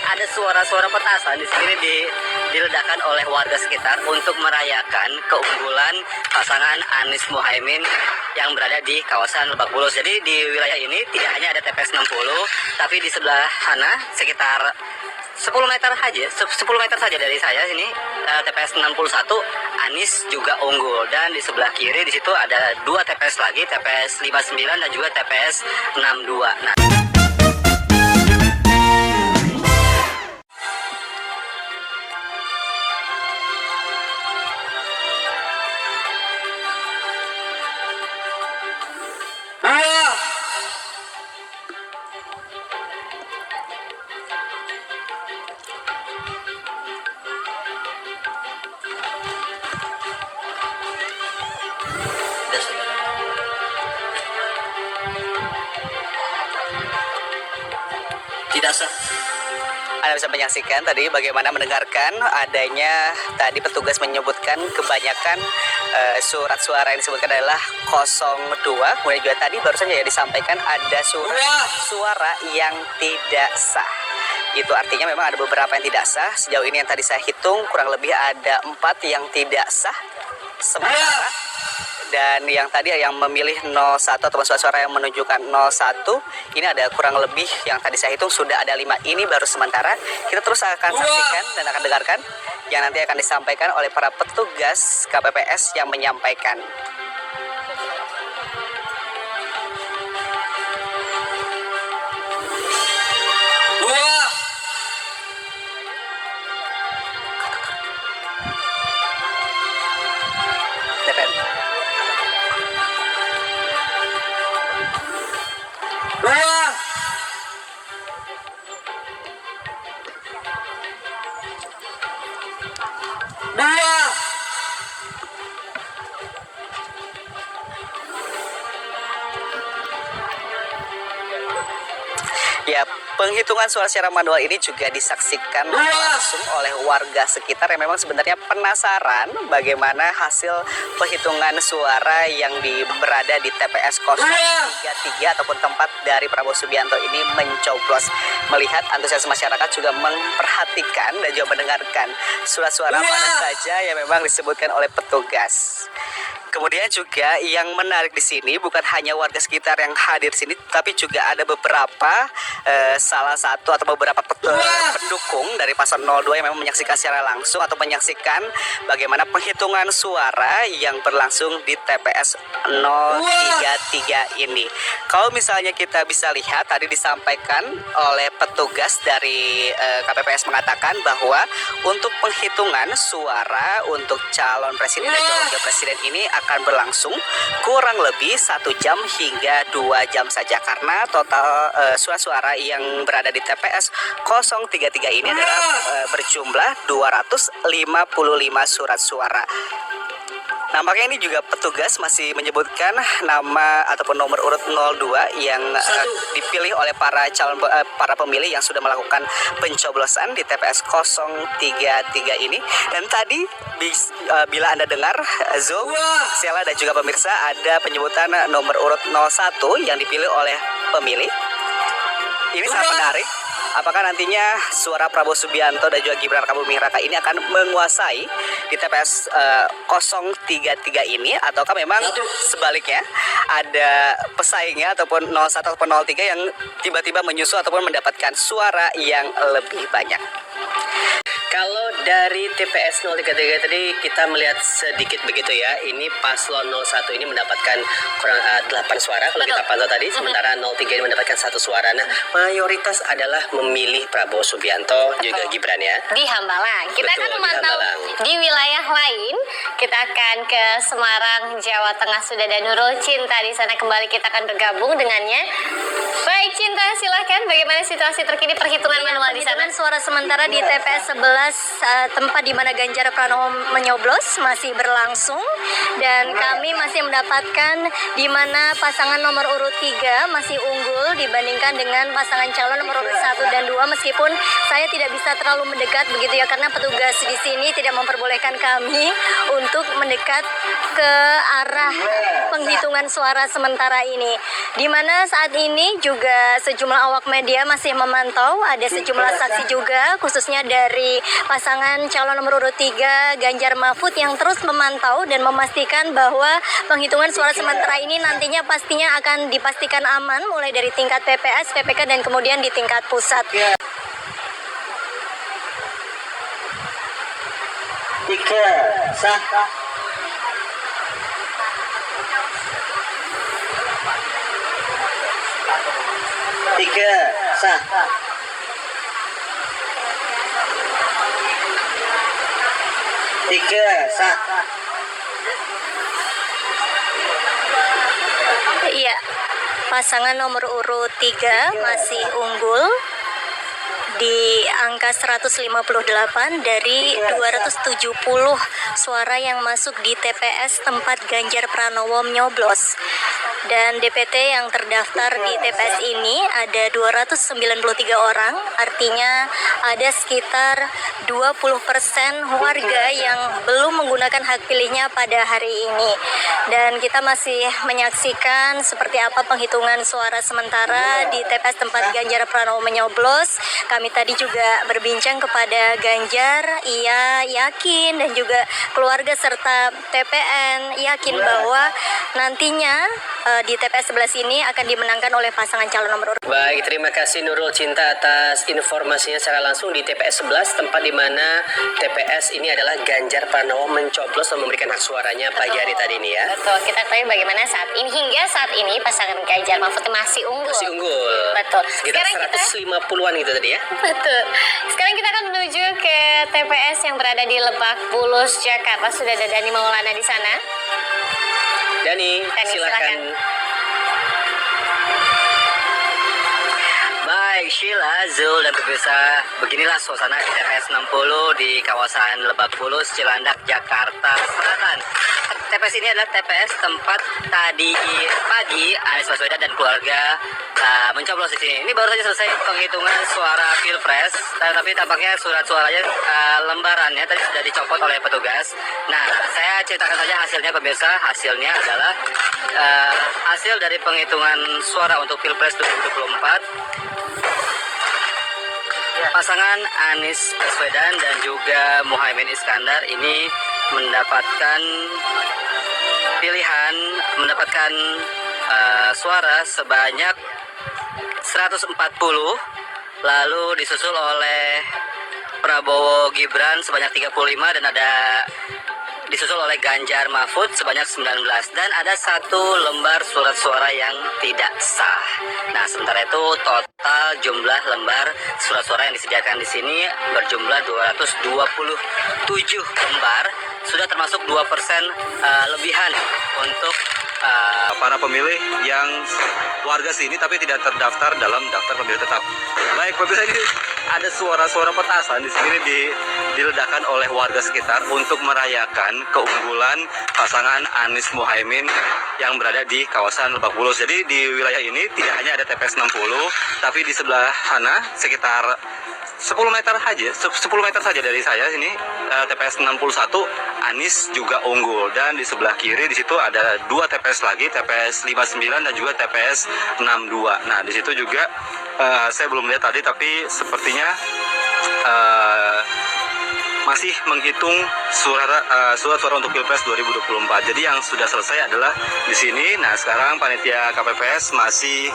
ada suara-suara petasan di sini diledakkan oleh warga sekitar untuk merayakan keunggulan pasangan Anies Muhaimin yang berada di kawasan Lebak Bulus. Jadi di wilayah ini tidak hanya ada TPS 60, tapi di sebelah sana sekitar 10 meter saja dari saya ini TPS 61 Anies juga unggul, dan di sebelah kiri di situ ada 2 TPS lagi, TPS 59 dan juga TPS 62. Nah, tidak sah. Anda bisa menyaksikan tadi bagaimana mendengarkan adanya tadi petugas menyebutkan kebanyakan surat suara yang disebutkan adalah 02. Kemudian juga tadi baru saja ya disampaikan ada suara yang tidak sah. Itu artinya memang ada beberapa yang tidak sah. Sejauh ini yang tadi saya hitung kurang lebih ada 4 yang tidak sah. Sementara dan yang tadi yang memilih 01 atau suara yang menunjukkan 01 ini ada kurang lebih yang tadi saya hitung sudah ada 5. Ini baru sementara. Kita terus akan saksikan dan akan dengarkan yang nanti akan disampaikan oleh para petugas KPPS yang menyampaikan. Ya, penghitungan suara secara manual ini juga disaksikan langsung oleh warga sekitar yang memang sebenarnya penasaran bagaimana hasil penghitungan suara yang berada di TPS 033 ataupun tempat dari Prabowo Subianto ini mencoblos. Melihat antusias masyarakat juga memperhatikan dan juga mendengarkan surat-suara mana saja yang memang disebutkan oleh petugas. Kemudian juga yang menarik di sini bukan hanya warga sekitar yang hadir di sini, tapi juga ada beberapa salah satu atau beberapa pendukung dari paslon 02 yang memang menyaksikan secara langsung atau menyaksikan bagaimana penghitungan suara yang berlangsung di TPS 033 ini. Kalau misalnya kita bisa lihat tadi disampaikan oleh petugas dari KPPS mengatakan bahwa untuk penghitungan suara untuk calon presiden dan wakil presiden ini akan berlangsung kurang lebih 1 jam hingga 2 jam saja, karena total suara yang berada di TPS 033 ini adalah berjumlah 255 surat suara. Nampaknya ini juga petugas masih menyebutkan nama ataupun nomor urut 02 yang dipilih oleh para pemilih yang sudah melakukan pencoblosan di TPS 033 ini. Dan tadi bila Anda dengar Zo, Sela dan juga pemirsa, ada penyebutan nomor urut 01 yang dipilih oleh pemilih. Ini sangat menarik. Apakah nantinya suara Prabowo Subianto dan juga Gibran Rakabuming Raka ini akan menguasai di TPS 033 ini, ataukah memang sebaliknya ada pesaingnya ataupun 01 ataupun 03 yang tiba-tiba menyusul ataupun mendapatkan suara yang lebih banyak? Kalau dari TPS 033 tadi kita melihat sedikit begitu ya, ini paslon 01 ini mendapatkan kurang 8 suara kalau kita pantau tadi, sementara 03 ini mendapatkan 1 suara. Nah, mayoritas adalah memilih Prabowo Subianto juga Gibran ya. Di Hambalang. Kita akan memantau di wilayah lain. Kita akan ke Semarang, Jawa Tengah, sudah ada Nurul Cinta di sana. Kembali kita akan bergabung dengannya. Baik Cinta, silahkan bagaimana situasi terkini perhitungan manual di sana? Suara sementara di TPS 11 tempat di mana Ganjar Pranowo menyoblos masih berlangsung, dan kami masih mendapatkan di mana pasangan nomor urut 3 masih unggul dibandingkan dengan pasangan calon nomor urut 1 dan 2, meskipun saya tidak bisa terlalu mendekat begitu ya, karena petugas di sini tidak memperbolehkan kami untuk mendekat ke arah penghitungan suara sementara ini, di mana saat ini juga sejumlah awak media masih memantau, ada sejumlah saksi juga, khususnya dari pasangan calon nomor urut 3 Ganjar Mahfud yang terus memantau dan memastikan bahwa penghitungan suara sementara ini nantinya pastinya akan dipastikan aman mulai dari tingkat PPS, PPK dan kemudian di tingkat pusat. Tiga sah. Tiga sah. Tiga sah. Iya, pasangan nomor urut 3 masih unggul di angka 158 dari 270 suara yang masuk di TPS tempat Ganjar Pranowo menyoblos. Dan DPT yang terdaftar di TPS ini ada 293 orang, artinya ada sekitar 20% warga yang belum menggunakan hak pilihnya pada hari ini. Dan kita masih menyaksikan seperti apa penghitungan suara sementara di TPS tempat Ganjar Pranowo menyoblos. Kami tadi juga berbincang kepada Ganjar, ia yakin dan juga keluarga serta TPN yakin bahwa nantinya di TPS 11 ini akan dimenangkan oleh pasangan calon nomor urut. Baik, terima kasih Nurul Cinta atas informasinya secara langsung di TPS 11, tempat di mana TPS ini adalah Ganjar Pranowo mencoblos dan memberikan hak suaranya pagi hari tadi ini ya. Betul, kita tahu bagaimana saat ini hingga saat ini pasangan Ganjar Mahfud masih unggul. Masih unggul. Betul. Sekitar 150-an gitu tadi ya. Betul. Sekarang kita akan menuju ke TPS yang berada di Lebak Bulus, Jakarta. Sudah ada Dani Maulana di sana. Dani, silakan. Baik, Sheila, Zul, dan pemirsa, beginilah suasana TPS 60 di kawasan Lebak Bulus, Cilandak, Jakarta Selatan. TPS ini adalah TPS tempat tadi pagi Anies Baswedan dan keluarga mencoblos di sini. Ini baru saja selesai penghitungan suara Pilpres, tapi tampaknya surat suaranya lembarannya tadi sudah dicopot oleh petugas. Nah, saya ceritakan saja hasilnya pemirsa. Hasilnya adalah hasil dari penghitungan suara untuk Pilpres 2024. Pasangan Anies Baswedan dan juga Muhaimin Iskandar ini mendapatkan pilihan, mendapatkan suara sebanyak 140, lalu disusul oleh Prabowo Gibran sebanyak 35 dan ada disusul oleh Ganjar Mahfud sebanyak 19 dan ada satu lembar surat suara yang tidak sah. Nah, sementara itu total jumlah lembar surat suara yang disediakan di sini berjumlah 227 lembar, sudah termasuk 2% lebihan untuk para pemilih yang warga sini tapi tidak terdaftar dalam daftar pemilih tetap. Baik, pemirsa, ini ada suara-suara petasan di sini diledakkan oleh warga sekitar untuk merayakan keunggulan pasangan Anies Muhaimin yang berada di kawasan Lebak Bulus. Jadi di wilayah ini tidak hanya ada TPS 60, tapi di sebelah sana sekitar 10 meter saja dari saya sini TPS 61 Anies juga unggul, dan di sebelah kiri di situ ada 2 TPS lagi, TPS 59 dan juga TPS 62. Nah, di situ juga saya belum lihat tadi, tapi sepertinya masih menghitung surat-suara untuk Pilpres 2024. Jadi yang sudah selesai adalah di sini. Nah, sekarang panitia KPPS masih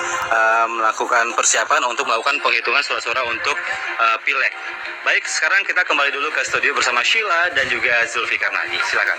melakukan persiapan untuk melakukan penghitungan surat-suara untuk Pileg. Baik, sekarang kita kembali dulu ke studio bersama Sheila dan juga Zulfikar Nadi. Silakan.